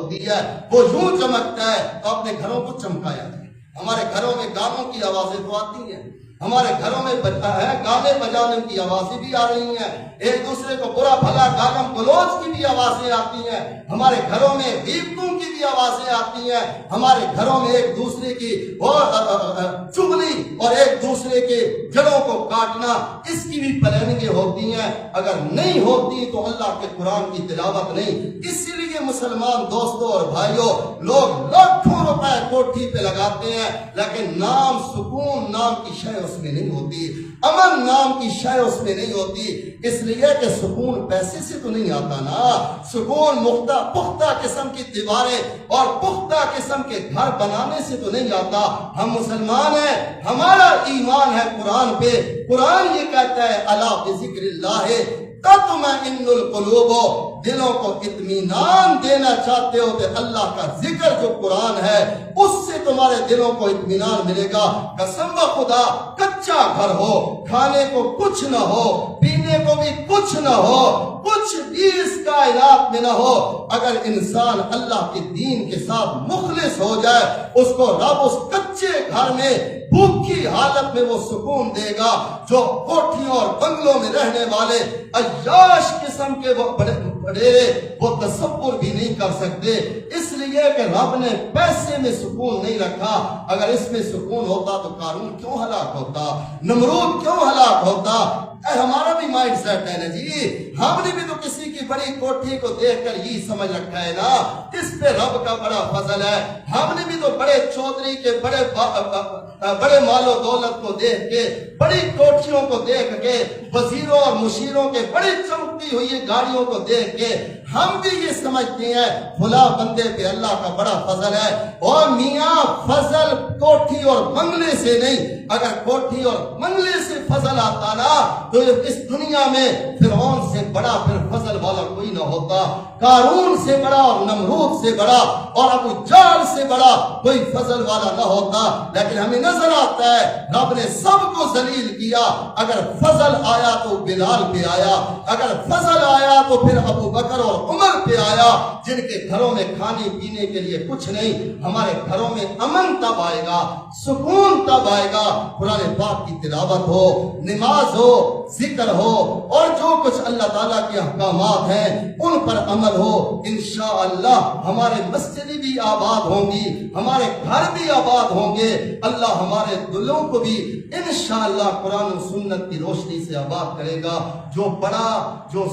ہوتی ہے وہ یوں چمکتا ہے تو اپنے گھروں کو چمکایا جائے۔ ہمارے گھروں میں گانوں کی آوازیں تو آتی ہیں، ہمارے گھروں میں گانے بجانے کی آوازیں بھی آ رہی ہیں، ایک دوسرے کو برا بھلا گالم گلوچ کی بھی آوازیں آتی ہیں، ہمارے گھروں میں غیبتوں کی بھی آوازیں آتی ہیں، ہمارے گھروں میں ایک دوسرے کی چغلی اور ایک دوسرے کے جڑوں کو کاٹنا، اس کی بھی پلاننگیں ہوتی ہیں۔ اگر نہیں ہوتی تو اللہ کے قرآن کی تلاوت نہیں۔ اسی لیے مسلمان دوستوں اور بھائیوں، لوگ لاکھوں روپے کوٹھی پہ لگاتے ہیں لیکن نام سکون نام کی شے اس میں نہیں ہوتی، امن نام کی شے اس میں نہیں ہوتی، اس لیے کہ سکون پیسے سے تو نہیں آتا نا، سکون پختہ قسم کی دیواریں اور پختہ قسم کے گھر بنانے سے تو نہیں آتا۔ ہم مسلمان ہیں، ہمارا ایمان ہے قرآن پہ، قرآن یہ کہتا ہے الا بذکر اللہ تطمئن القلوب، دلوں کو اطمینان دینا چاہتے ہو تو اللہ کا ذکر جو قرآن ہے اس سے تمہارے دلوں کو اطمینان ملے گا۔ قسم خدا کچا گھر ہو، کھانے کو کچھ نہ ہو، پینے کو بھی کچھ نہ ہو، کچھ بھی اس کائنات میں نہ ہو، اگر انسان اللہ کے دین کے ساتھ مخلص ہو جائے اس کو رب اس کچے گھر میں بھوکی حالت میں وہ سکون دے گا جو کوٹھیوں اور بنگلوں میں رہنے والے عیاش قسم کے وڈیرے وہ تصور بھی نہیں کر سکتے۔ اس لیے کہ رب نے پیسے میں سکون نہیں رکھا، اگر اس میں سکون ہوتا تو قارون کیوں ہلاک ہوتا، نمرود کیوں ہلاک ہوتا۔ ہمارا بھی مائنڈ سیٹ ہے نا جی، ہم نے بھی تو کسی کی بڑی کوٹھی کو دیکھ کر یہ سمجھ رکھا ہے نا اس پہ رب کا بڑا فضل ہے، ہم نے بھی تو بڑے چودھری کے بڑے مال و دولت کو دیکھ کے، بڑی کوٹھیوں کو دیکھ کے، وزیروں اور مشیروں کے بڑی چمکتی ہوئی گاڑیوں کو دیکھ کے ہم بھی یہ سمجھتے ہیں فلاں بندے پہ اللہ کا بڑا فضل ہے۔ اور میاں فضل کوٹھی اور بنگلے سے نہیں، اگر کوٹھی اور بنگلے سے فضل آتا نا تو اس دنیا میں فرعون سے بڑا پھر فضل والا کوئی نہ ہوتا، قارون سے بڑا اور نمرود سے بڑا اور ابو جہل سے بڑا کوئی فضل والا نہ ہوتا۔ لیکن ہمیں نظر آتا ہے رب نے سب کو ذلیل کیا، اگر فضل آیا تو بلال پہ آیا، اگر فضل آیا تو پھر ابو بکر اور عمر پہ آیا جن کے گھروں میں کھانے پینے کے لیے کچھ نہیں۔ ہمارے گھروں میں امن تب آئے گا، سکون تب آئے گا قرآن پاک کی تلاوت ہو، نماز ہو، ذکر ہو اور جو کچھ اللہ تعالیٰ کے احکامات ہیں ان پر عمل ہو۔ انشاءاللہ ہمارے مسجدیں بھی آباد ہوں گی، ہمارے گھر بھی آباد ہوں گے، اللہ ہمارے دلوں کو بھی انشاءاللہ قرآن و سنت کی روشنی سے آباد کرے گا۔ جو بڑا جو